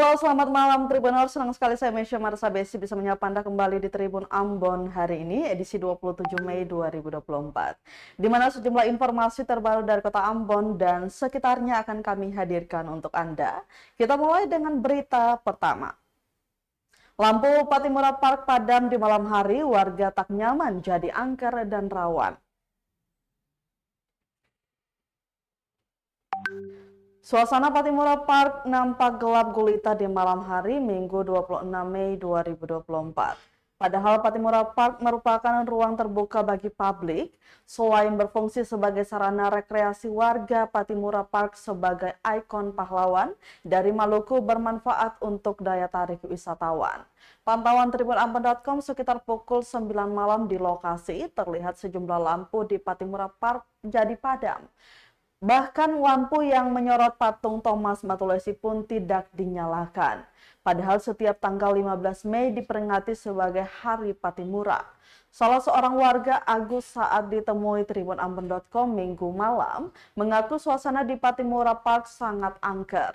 Halo, selamat malam Tribuners. Senang sekali saya Mesya Marsa Besi bisa menyapa Anda kembali di Tribun Ambon hari ini, edisi 27 Mei 2024. Di mana sejumlah informasi terbaru dari Kota Ambon dan sekitarnya akan kami hadirkan untuk Anda. Kita mulai dengan berita pertama. Lampu Pattimura Park padam di malam hari, warga tak nyaman jadi angker dan rawan. Suasana Pattimura Park nampak gelap gulita di malam hari Minggu 26 Mei 2024. Padahal Pattimura Park merupakan ruang terbuka bagi publik, selain berfungsi sebagai sarana rekreasi warga, Pattimura Park sebagai ikon pahlawan dari Maluku bermanfaat untuk daya tarik wisatawan. Pantauan tribunambon.com sekitar pukul 9 malam di lokasi terlihat sejumlah lampu di Pattimura Park jadi padam. Bahkan lampu yang menyorot patung Thomas Matulesi pun tidak dinyalakan. Padahal setiap tanggal 15 Mei diperingati sebagai Hari Pattimura. Salah seorang warga Agus saat ditemui tribunambon.com Minggu malam mengaku suasana di Pattimura Park sangat angker.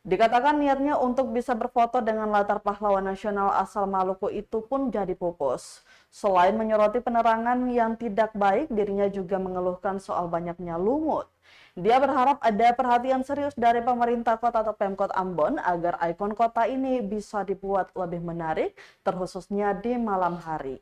Dikatakan niatnya untuk bisa berfoto dengan latar pahlawan nasional asal Maluku itu pun jadi pupus. Selain menyoroti penerangan yang tidak baik, dirinya juga mengeluhkan soal banyaknya lumut. Dia berharap ada perhatian serius dari pemerintah kota atau Pemkot Ambon agar ikon kota ini bisa dibuat lebih menarik, terkhususnya di malam hari.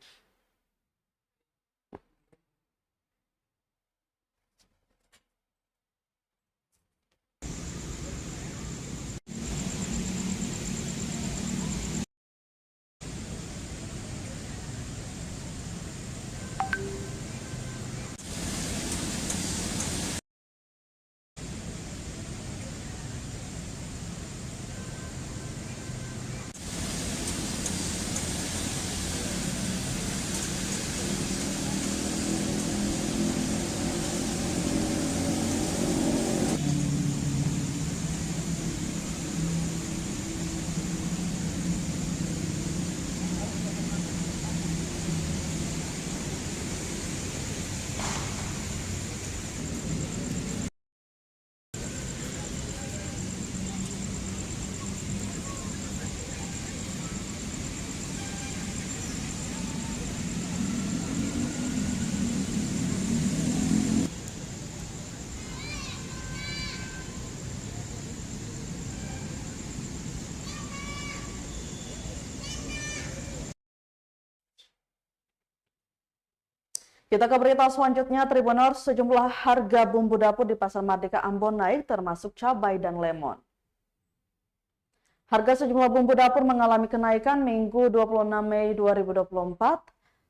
Kita ke berita selanjutnya, Tribuners, sejumlah harga bumbu dapur di Pasar Merdeka Ambon naik termasuk cabai dan lemon. Harga sejumlah bumbu dapur mengalami kenaikan Minggu 26 Mei 2024.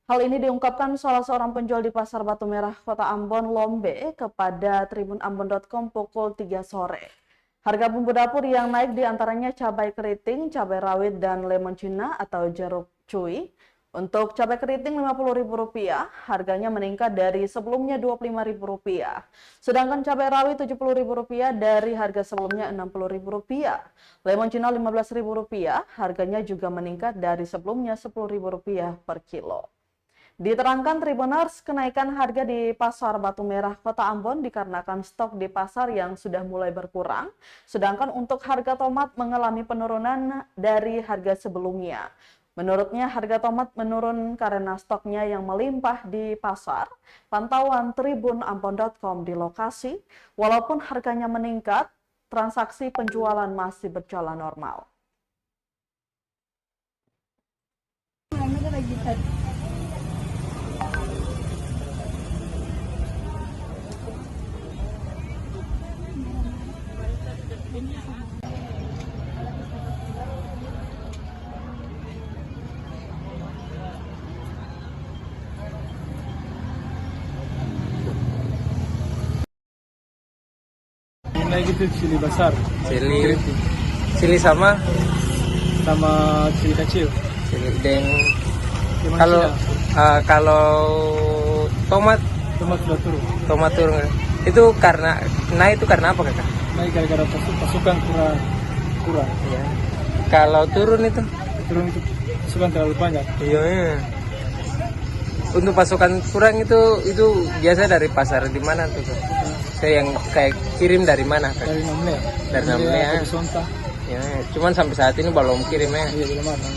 Hal ini diungkapkan salah seorang penjual di Pasar Batu Merah, Kota Ambon, Lombe, kepada tribunambon.com pukul 3 sore. Harga bumbu dapur yang naik diantaranya cabai keriting, cabai rawit, dan lemon Cina atau jeruk cuy. Untuk cabai keriting Rp50.000, harganya meningkat dari sebelumnya Rp25.000. Sedangkan cabai rawit Rp70.000 dari harga sebelumnya Rp60.000. Lemon Cina Rp15.000, harganya juga meningkat dari sebelumnya Rp10.000 per kilo. Diterangkan Tribuners, kenaikan harga di Pasar Batu Merah Kota Ambon dikarenakan stok di pasar yang sudah mulai berkurang, sedangkan untuk harga tomat mengalami penurunan dari harga sebelumnya. Menurutnya, harga tomat menurun karena stoknya yang melimpah di pasar. Pantauan tribunambon.com di lokasi, walaupun harganya meningkat, transaksi penjualan masih berjalan normal. Naik itu cili besar, Cili sama cili kecil. cili deng. Gimana Kalau tomat sudah turun. turun. Itu karena naik, itu karena apa, Kakak? Naik gara-gara pasukan kurang. Ya. Kalau turun itu Turun itu pasukan terlalu banyak. iya. Untuk pasukan kurang itu biasa dari pasar di mana tuh, Kak? Saya yang kayak kirim dari mana, Kak? Dari Namlea. Dari Namlea. Sonta. Ya, cuman sampai saat ini belum kirim ya. Iya, belum ada.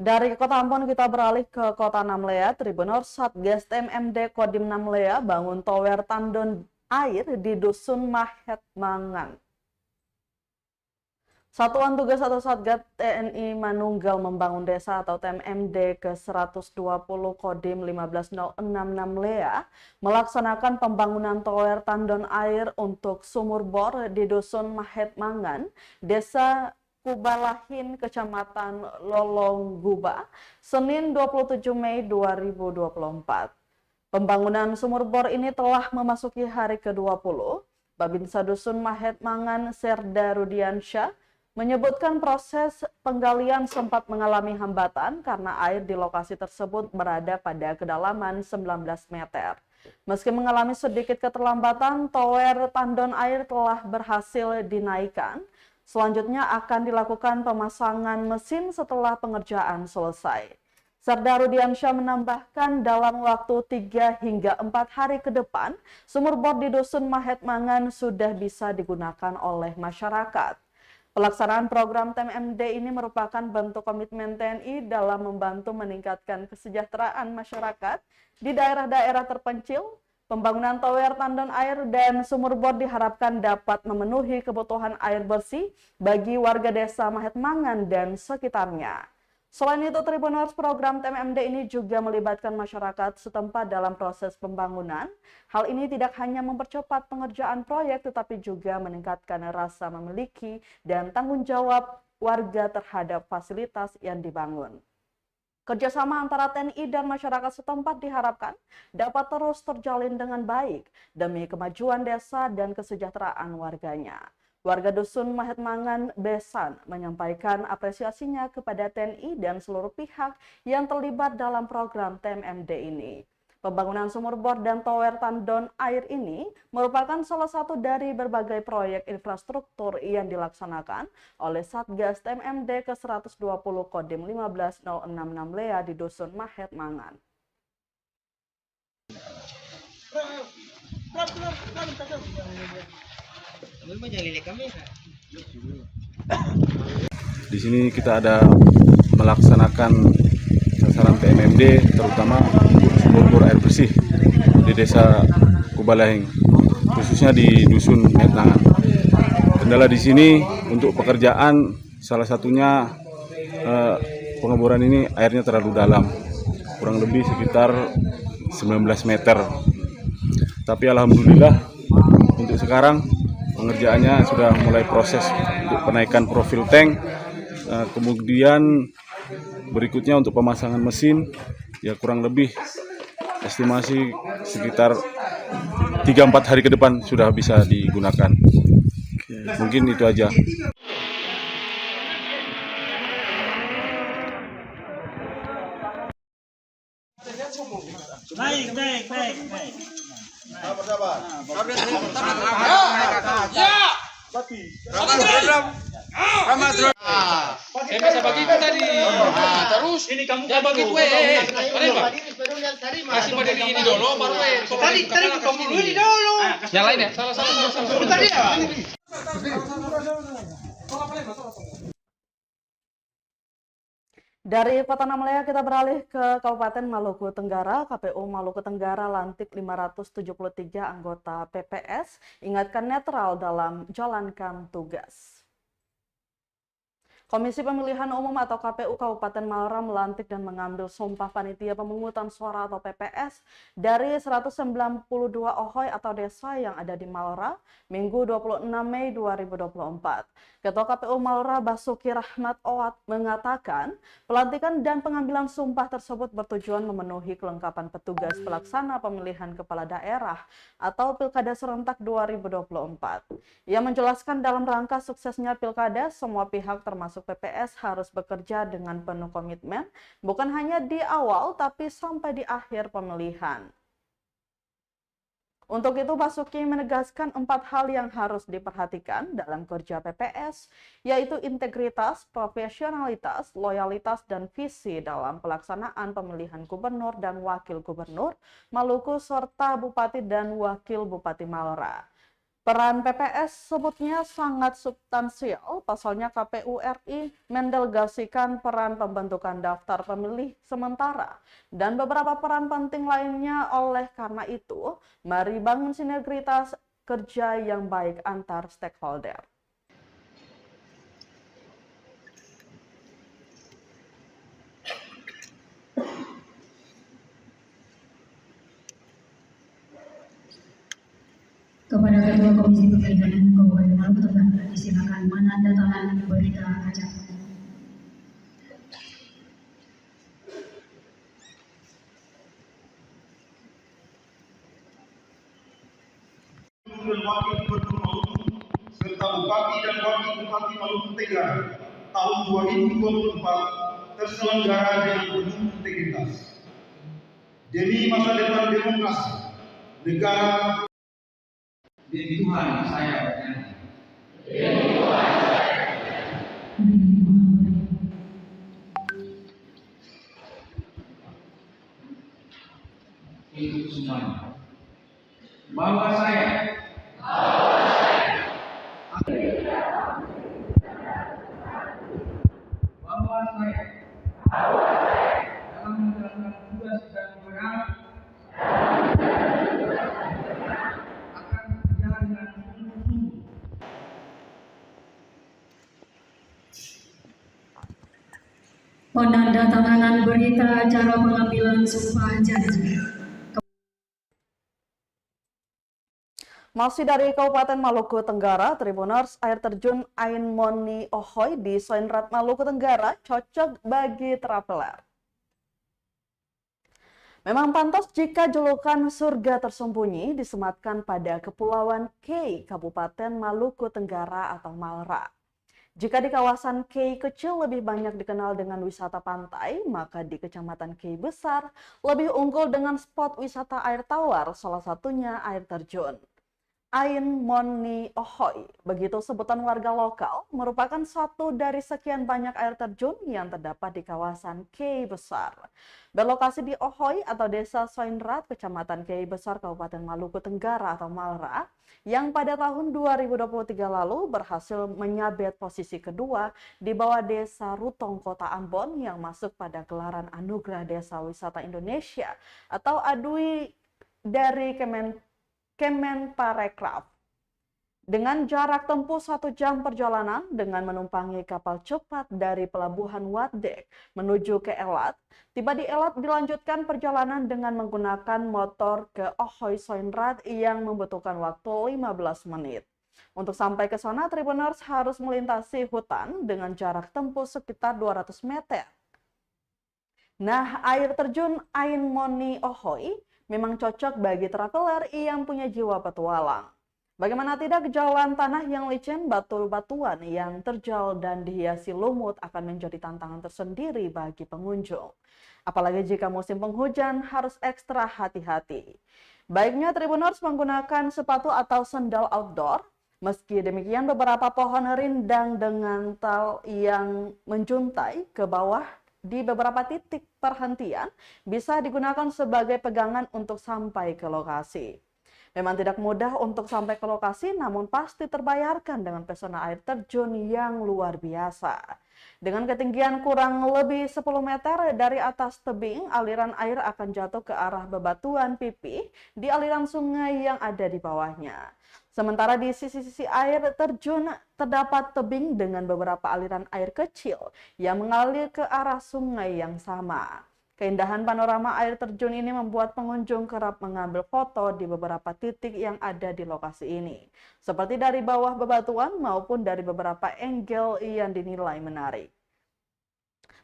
Dari Kota Ambon kita beralih ke Kota Namlea. Tribunor Satgas TMMD Kodim Namlea bangun tower tandon air di Dusun Mahet Mangan. Satuan Tugas atau Satgas TNI Manunggal Membangun Desa atau TMMD ke-120 Kodim 1506 Namlea melaksanakan pembangunan tower tandon air untuk sumur bor di Dusun Mahet Mangan, Desa Kubalahin, Kecamatan Lolongguba, Senin 27 Mei 2024. Pembangunan sumur bor ini telah memasuki hari ke-20. Babinsa Dusun Mahet Mangan Serda Rudiansyah menyebutkan proses penggalian sempat mengalami hambatan karena air di lokasi tersebut berada pada kedalaman 19 meter. Meski mengalami sedikit keterlambatan, tower tandon air telah berhasil dinaikkan. Selanjutnya akan dilakukan pemasangan mesin setelah pengerjaan selesai. Serda Rudiansyah menambahkan dalam waktu 3 hingga 4 hari ke depan, sumur bor di Dusun Mahet Mangan sudah bisa digunakan oleh masyarakat. Pelaksanaan program TMMD ini merupakan bentuk komitmen TNI dalam membantu meningkatkan kesejahteraan masyarakat di daerah-daerah terpencil. Pembangunan tower tandon air dan sumur bor diharapkan dapat memenuhi kebutuhan air bersih bagi warga desa Mahet Mangan dan sekitarnya. Selain itu, Tribuners program TMMD ini juga melibatkan masyarakat setempat dalam proses pembangunan. Hal ini tidak hanya mempercepat pengerjaan proyek, tetapi juga meningkatkan rasa memiliki dan tanggung jawab warga terhadap fasilitas yang dibangun. Kerjasama antara TNI dan masyarakat setempat diharapkan dapat terus terjalin dengan baik demi kemajuan desa dan kesejahteraan warganya. Warga Dusun Mahet Mangan Besan menyampaikan apresiasinya kepada TNI dan seluruh pihak yang terlibat dalam program TMMD ini. Pembangunan sumur bor dan tower tandon air ini merupakan salah satu dari berbagai proyek infrastruktur yang dilaksanakan oleh Satgas TMMD ke-120 Kodim 1506 Namlea di Dusun Mahet Mangan. Di sini kita ada melaksanakan sasaran TMMD terutama sumur bor air bersih di Desa Kubalahing, khususnya di Dusun Mahet Mangan. Kendala di sini untuk pekerjaan salah satunya pengeboran ini airnya terlalu dalam, kurang lebih sekitar 19 meter. Tapi alhamdulillah untuk sekarang pengerjaannya sudah mulai proses untuk penaikan profil tank, kemudian berikutnya untuk pemasangan mesin, ya kurang lebih estimasi sekitar 3-4 hari ke depan sudah bisa digunakan. Mungkin itu aja. Saya bisa bagi itu tadi. Terus ini kamu bagi kue. Kasih pada ini dulu baru tadi kamu dulu ini dulu. Yang lain ya? Salah. Tadi ya. Dari Kota Namlea kita beralih ke Kabupaten Maluku Tenggara. KPU Maluku Tenggara lantik 573 anggota PPS, ingatkan netral dalam jalankan tugas. Komisi Pemilihan Umum atau KPU Kabupaten Malra melantik dan mengambil sumpah panitia pemungutan suara atau PPS dari 192 OHOI atau desa yang ada di Malra, Minggu 26 Mei 2024. Ketua KPU Malra Basuki Rahmat Owat mengatakan, pelantikan dan pengambilan sumpah tersebut bertujuan memenuhi kelengkapan petugas pelaksana pemilihan kepala daerah atau Pilkada Serentak 2024. Ia menjelaskan dalam rangka suksesnya Pilkada, semua pihak termasuk PPS harus bekerja dengan penuh komitmen, bukan hanya di awal tapi sampai di akhir pemilihan. Untuk itu, Basuki menegaskan 4 hal yang harus diperhatikan dalam kerja PPS, yaitu integritas, profesionalitas, loyalitas, dan visi dalam pelaksanaan pemilihan gubernur dan wakil gubernur Maluku serta Bupati dan Wakil Bupati Malra. Peran PPS sebutnya sangat substansial, pasalnya KPU RI mendelegasikan peran pembentukan daftar pemilih sementara dan beberapa peran penting lainnya. Oleh karena itu, mari bangun sinergitas kerja yang baik antar stakeholder. Kepada Ketua Komisi Pemilihan Umum Kabupaten Maluku Tenggara, disilakan menandatangani berita acara. Dan Wakil Gubernur Maluku serta Bupati dan Wakil Bupati Maluku Tenggara tahun 2024 terselenggara dengan penuh integritas. Demi masa depan demokrasi, negara. Demi Tuhan saya berjanji. Itu semuanya. Bahwa saya dalam menjalankan tugas dan kewenangan akan bekerja dengan sungguh-sungguh. Penandatanganan berita acara pengambilan sumpah janji. Masih dari Kabupaten Maluku Tenggara, Tribuners, air terjun Ain Moni Ohoi di Soenrat, Maluku Tenggara cocok bagi traveler. Memang pantas jika julukan surga tersembunyi disematkan pada Kepulauan Kei, Kabupaten Maluku Tenggara atau Malra. Jika di kawasan Kei kecil lebih banyak dikenal dengan wisata pantai, maka di Kecamatan Kei Besar lebih unggul dengan spot wisata air tawar, salah satunya air terjun Ain Moni Ohoi, begitu sebutan warga lokal, merupakan satu dari sekian banyak air terjun yang terdapat di kawasan Kei Besar. Berlokasi di Ohoi atau Desa Soenrat, Kecamatan Kei Besar, Kabupaten Maluku Tenggara atau Malra, yang pada tahun 2023 lalu berhasil menyabet posisi kedua di bawah Desa Rutong, Kota Ambon yang masuk pada gelaran Anugerah Desa Wisata Indonesia atau ADWI dari Kemenparekraf. Dengan jarak tempuh 1 jam perjalanan dengan menumpangi kapal cepat dari Pelabuhan Wadek menuju ke Elat, tiba di Elat dilanjutkan perjalanan dengan menggunakan motor ke Ohoi Soenrat yang membutuhkan waktu 15 menit. Untuk sampai ke sana, Tribuners harus melintasi hutan dengan jarak tempuh sekitar 200 meter. Nah, air terjun Ain Moni Ohoi memang cocok bagi traveler yang punya jiwa petualang. Bagaimana tidak, jalan tanah yang licin, batu-batuan yang terjal dan dihiasi lumut akan menjadi tantangan tersendiri bagi pengunjung. Apalagi jika musim penghujan harus ekstra hati-hati. Baiknya Tribuners menggunakan sepatu atau sandal outdoor. Meski demikian, beberapa pohon rindang dengan tal yang menjuntai ke bawah di beberapa titik perhentian bisa digunakan sebagai pegangan untuk sampai ke lokasi. Memang tidak mudah untuk sampai ke lokasi, namun pasti terbayarkan dengan pesona air terjun yang luar biasa. Dengan ketinggian kurang lebih 10 meter dari atas tebing, aliran air akan jatuh ke arah bebatuan pipi di aliran sungai yang ada di bawahnya. Sementara di sisi-sisi air terjun terdapat tebing dengan beberapa aliran air kecil yang mengalir ke arah sungai yang sama. Keindahan panorama air terjun ini membuat pengunjung kerap mengambil foto di beberapa titik yang ada di lokasi ini, seperti dari bawah bebatuan maupun dari beberapa angle yang dinilai menarik.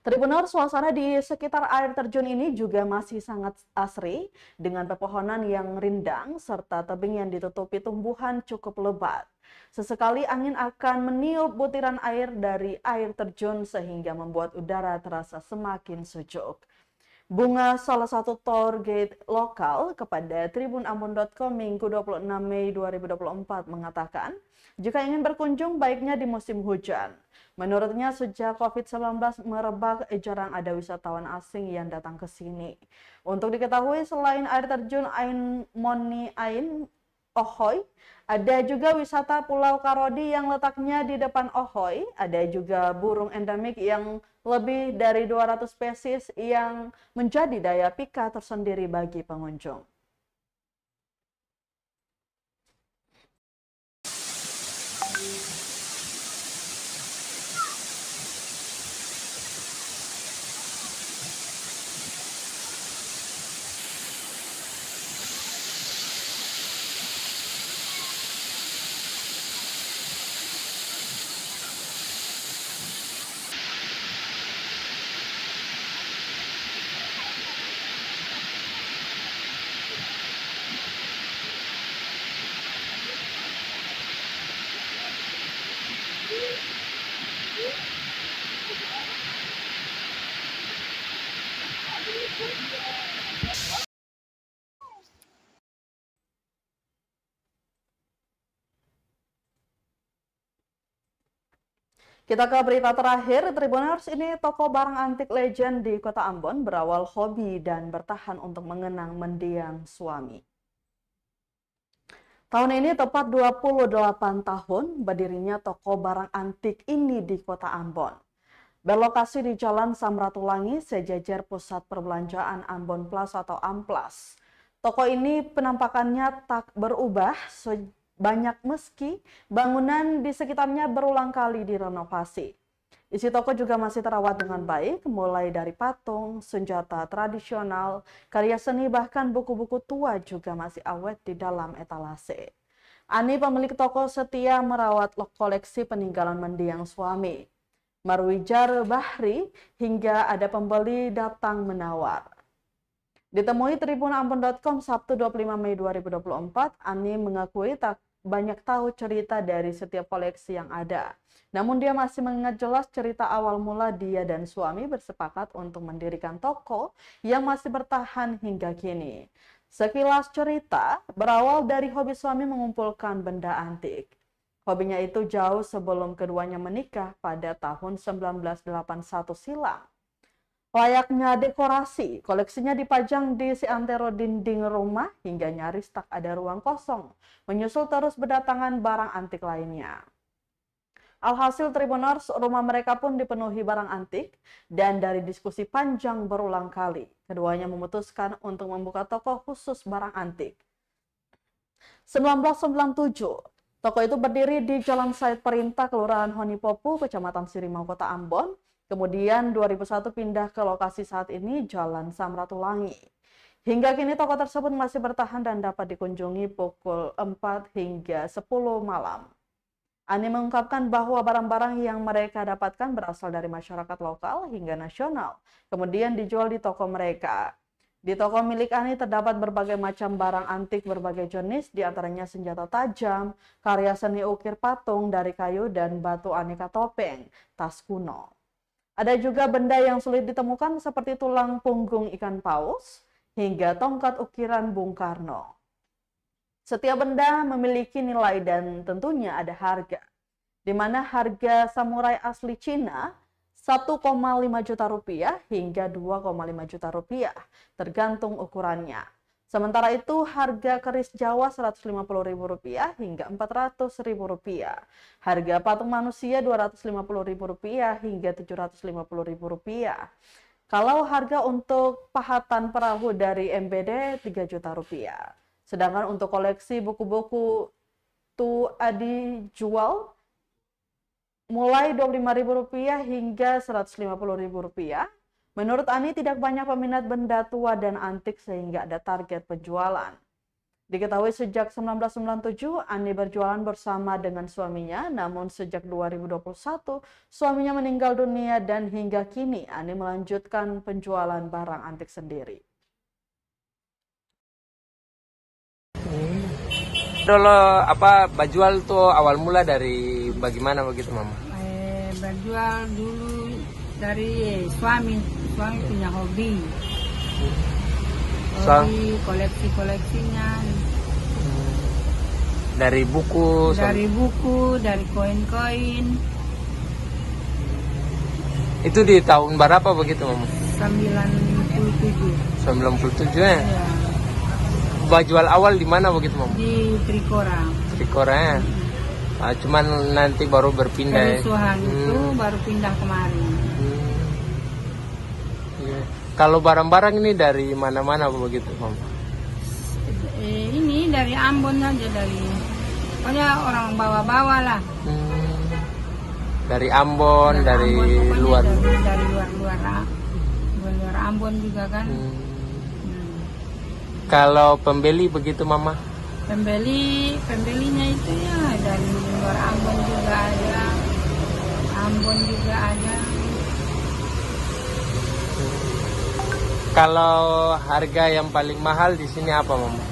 Tribunner, suasana di sekitar air terjun ini juga masih sangat asri dengan pepohonan yang rindang serta tebing yang ditutupi tumbuhan cukup lebat. Sesekali angin akan meniup butiran air dari air terjun sehingga membuat udara terasa semakin sejuk. Bunga, salah satu tour guide lokal kepada tribunambon.com Minggu 26 Mei 2024 mengatakan, jika ingin berkunjung baiknya di musim hujan. Menurutnya sejak COVID-19 merebak, jarang ada wisatawan asing yang datang ke sini. Untuk diketahui, selain air terjun Ain Moni Ain Ohoy, ada juga wisata Pulau Karodi yang letaknya di depan Ohoy. Ada juga burung endemik yang lebih dari 200 spesies yang menjadi daya pikat tersendiri bagi pengunjung. Kita ke berita terakhir, Tribuners, ini toko barang antik legend di Kota Ambon berawal hobi dan bertahan untuk mengenang mendiang suami. Tahun ini tepat 28 tahun berdirinya toko barang antik ini di Kota Ambon. Berlokasi di Jalan Samratulangi, sejajar pusat perbelanjaan Ambon Plus atau Amplas. Toko ini penampakannya tak berubah banyak meski bangunan di sekitarnya berulang kali direnovasi. Isi toko juga masih terawat dengan baik, mulai dari patung, senjata tradisional, karya seni, bahkan buku-buku tua juga masih awet di dalam etalase. Ani, pemilik toko, setia merawat koleksi peninggalan mendiang suami. Marwijar Bahri, hingga ada pembeli datang menawar. Ditemui tribunambon.com Sabtu 25 Mei 2024, Ani mengakui tak banyak tahu cerita dari setiap koleksi yang ada. Namun dia masih mengingat jelas cerita awal mula dia dan suami bersepakat untuk mendirikan toko yang masih bertahan hingga kini. Sekilas cerita berawal dari hobi suami mengumpulkan benda antik. Hobinya itu jauh sebelum keduanya menikah pada tahun 1981 silam. Layaknya dekorasi, koleksinya dipajang di seantero dinding rumah hingga nyaris tak ada ruang kosong, menyusul terus berdatangan barang antik lainnya. Alhasil Tribuners, rumah mereka pun dipenuhi barang antik, dan dari diskusi panjang berulang kali, keduanya memutuskan untuk membuka toko khusus barang antik. 1997, toko itu berdiri di Jalan Said Perintah, Kelurahan Honipopu, Kecamatan Sirimau, Kota Ambon. Kemudian 2001 pindah ke lokasi saat ini Jalan Samratulangi. Hingga kini toko tersebut masih bertahan dan dapat dikunjungi pukul 4 hingga 10 malam. Ani mengungkapkan bahwa barang-barang yang mereka dapatkan berasal dari masyarakat lokal hingga nasional, kemudian dijual di toko mereka. Di toko milik Ani terdapat berbagai macam barang antik berbagai jenis, diantaranya senjata tajam, karya seni ukir patung dari kayu dan batu aneka topeng, tas kuno. Ada juga benda yang sulit ditemukan seperti tulang punggung ikan paus hingga tongkat ukiran Bung Karno. Setiap benda memiliki nilai dan tentunya ada harga, di mana harga samurai asli Cina 1,5 juta rupiah hingga 2,5 juta rupiah, tergantung ukurannya. Sementara itu, harga keris Jawa Rp150.000 hingga Rp400.000. Harga patung manusia Rp250.000 hingga Rp750.000. Kalau harga untuk pahatan perahu dari MBD Rp3 juta. Sedangkan untuk koleksi buku-buku dijual mulai Rp25.000 hingga Rp150.000. Menurut Ani, tidak banyak peminat benda tua dan antik sehingga ada target penjualan. Diketahui sejak 1997, Ani berjualan bersama dengan suaminya, namun sejak 2021, suaminya meninggal dunia dan hingga kini Ani melanjutkan penjualan barang antik sendiri. Dulu berjual tuh awal mula dari bagaimana begitu Mama? Berjual dulu dari suami punya hobi. Hobi koleksinya. Dari buku? Dari koin-koin. Itu di tahun berapa begitu Mama? 97. 97 ya? Ya, Jual awal di mana begitu Mama? di Trikora. Trikora ya? Cuman nanti baru berpindah ya? Kerusuhan itu baru pindah kemarin. Iya. Kalau barang-barang ini dari mana-mana begitu Mama? Ini dari Ambon aja, pokoknya orang bawa-bawa lah. Dari Ambon, dari Ambon, luar. dari luar Ambon juga kan. Kalau pembeli begitu Mama? Pembelinya itu ya dari luar Ambon juga ada. Kalau harga yang paling mahal di sini apa Mama?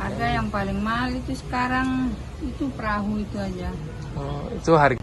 Harga yang paling mahal itu sekarang itu perahu itu aja. Itu harga.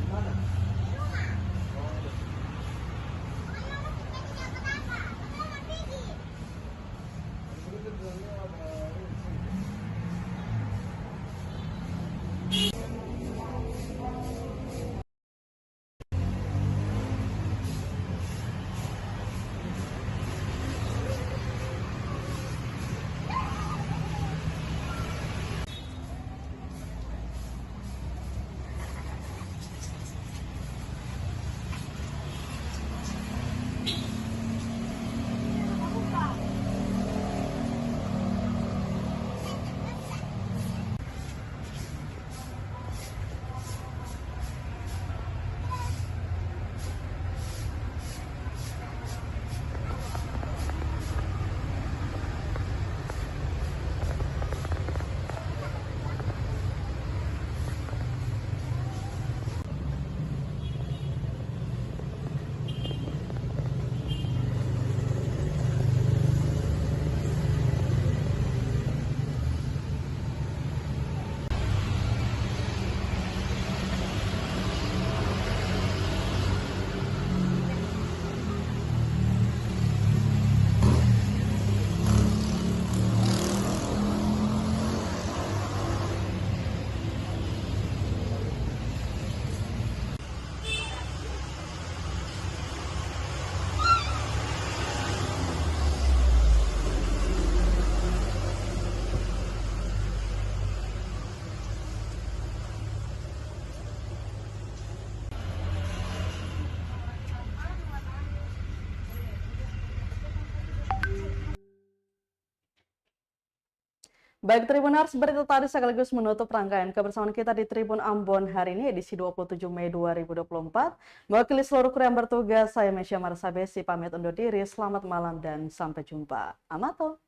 Baik Tribuners, berita tadi sekaligus menutup rangkaian kebersamaan kita di Tribun Ambon hari ini edisi 27 Mei 2024. Mewakili seluruh kru yang bertugas, saya Mesya Marsabesi pamit undur diri. Selamat malam dan sampai jumpa. Amato.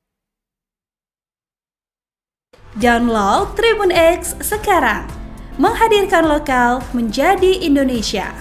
Download Tribun X sekarang. Menghadirkan lokal menjadi Indonesia.